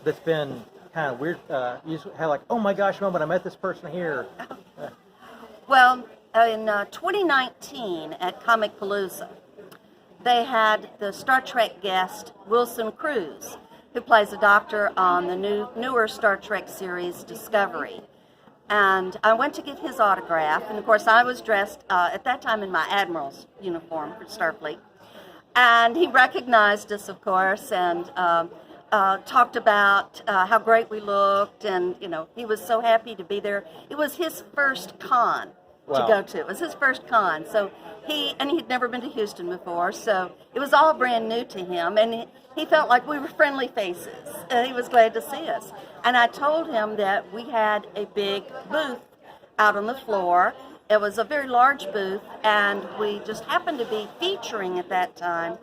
that's been kind of weird? You just had like, oh my gosh, moment, I met this person here. Well, in 2019 at Comic Palooza, they had the Star Trek guest Wilson Cruz, who plays a doctor on the newer Star Trek series Discovery. And I went to get his autograph, and of course I was dressed at that time in my Admiral's uniform for Starfleet. And he recognized us, of course, and talked about how great we looked, and he was so happy to be there. It was his first con to go to. It was his first con, so he'd never been to Houston before, so it was all brand new to him, and he felt like we were friendly faces. He was glad to see us. And I told him that we had a big booth out on the floor. It was a very large booth, and we just happened to be featuring at that time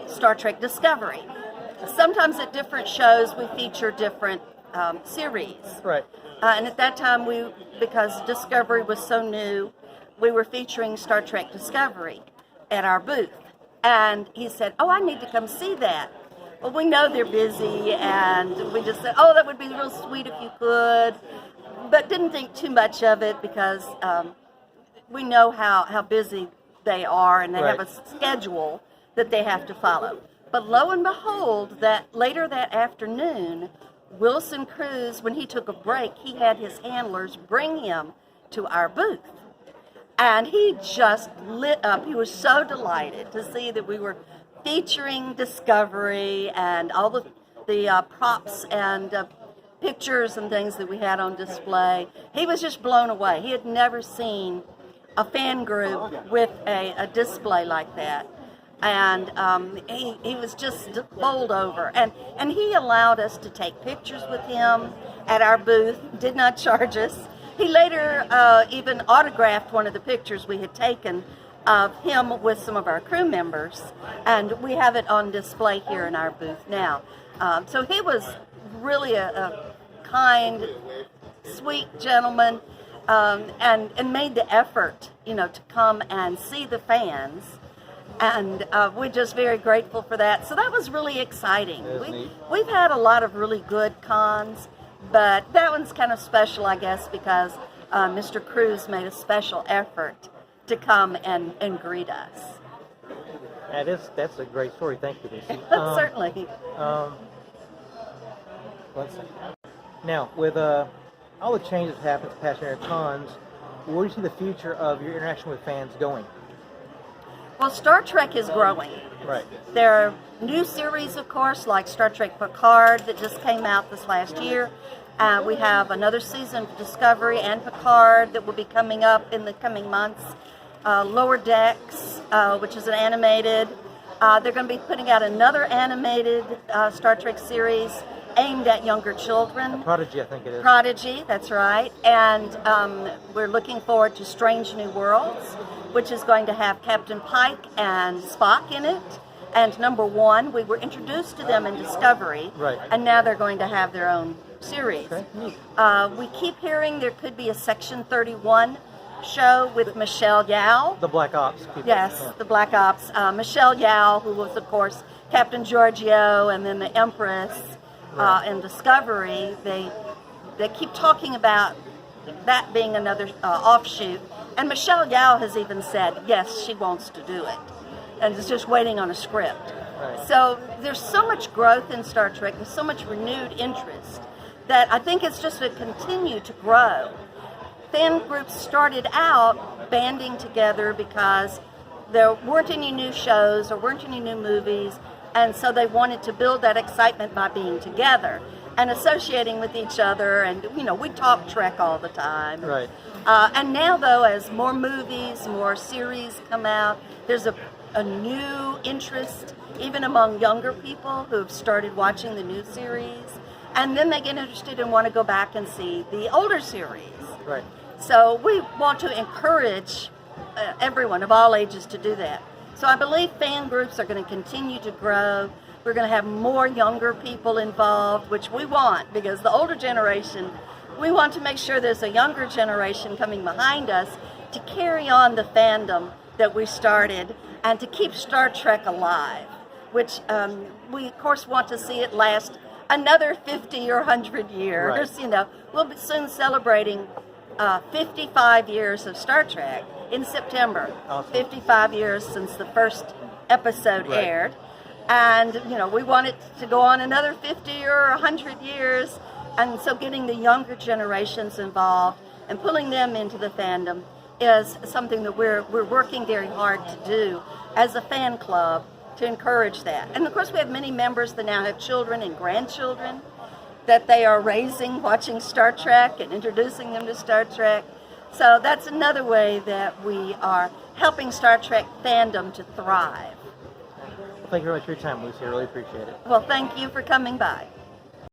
Star Trek Discovery. Sometimes at different shows we feature different series. Right. And at that time, because Discovery was so new, we were featuring Star Trek Discovery at our booth. And he said, oh, I need to come see that. Well, we know they're busy, and we just said, oh, that would be real sweet if you could, but didn't think too much of it because we know how busy they are, and they have a schedule that they have to follow. But lo and behold, that later that afternoon, Wilson Cruz, when he took a break, he had his handlers bring him to our booth. And he just lit up. He was so delighted to see that we were featuring Discovery and all the props and pictures and things that we had on display. He was just blown away. He had never seen a fan group with a display like that. And he was just bowled over. And he allowed us to take pictures with him at our booth, did not charge us. He later even autographed one of the pictures we had taken of him with some of our crew members, and we have it on display here in our booth now. So he was really a kind, sweet gentleman, and made the effort, to come and see the fans. And we're just very grateful for that. So that was really exciting. We've had a lot of really good cons, but that one's kind of special, I guess, because Mr. Cruz made a special effort to come and greet us. That's a great story. Thank you, Lucy. Certainly. One second. Now, with all the changes that happened to past year cons, where do you see the future of your interaction with fans going? Well, Star Trek is growing. Right. There are new series, of course, like Star Trek Picard that just came out this last year. We have another season of Discovery and Picard that will be coming up in the coming months. Lower Decks, which is an animated. They're going to be putting out another animated Star Trek series aimed at younger children. Prodigy, I think it is. Prodigy, that's right. And we're looking forward to Strange New Worlds, which is going to have Captain Pike and Spock in it. And number one, we were introduced to them in Discovery, right, and now they're going to have their own series. Okay. We keep hearing there could be a Section 31 show with Michelle Yeoh. The Black Ops people. Yes, yeah. The Black Ops. Michelle Yeoh, who was, of course, Captain Giorgio, and then the Empress in Discovery. They keep talking about that being another offshoot. And Michelle Yeoh has even said, yes, she wants to do it. And is just waiting on a script. Right. So there's so much growth in Star Trek, there's so much renewed interest that I think it's just going to continue to grow. Fan groups started out banding together because there weren't any new shows or weren't any new movies, and so they wanted to build that excitement by being together and associating with each other, and we talk Trek all the time. Right. And now, though, as more movies, more series come out, there's a new interest, even among younger people who have started watching the new series, and then they get interested and want to go back and see the older series. Right. So we want to encourage everyone of all ages to do that. So I believe fan groups are going to continue to grow. We're going to have more younger people involved, which we want, because the older generation, we want to make sure there's a younger generation coming behind us to carry on the fandom that we started and to keep Star Trek alive, which we, of course, want to see it last another 50 or 100 years. Right. You know, we'll be soon celebrating 55 years of Star Trek in September. Awesome. 55 years since the first episode Right. aired. And, you know, we want it to go on another 50 or 100 years. And so getting the younger generations involved and pulling them into the fandom is something that we're working very hard to do as a fan club to encourage that. And of course we have many members that now have children and grandchildren that they are raising watching Star Trek and introducing them to Star Trek. So that's another way that we are helping Star Trek fandom to thrive. Thank you very much for your time, Lucy. I really appreciate it. Well, thank you for coming by.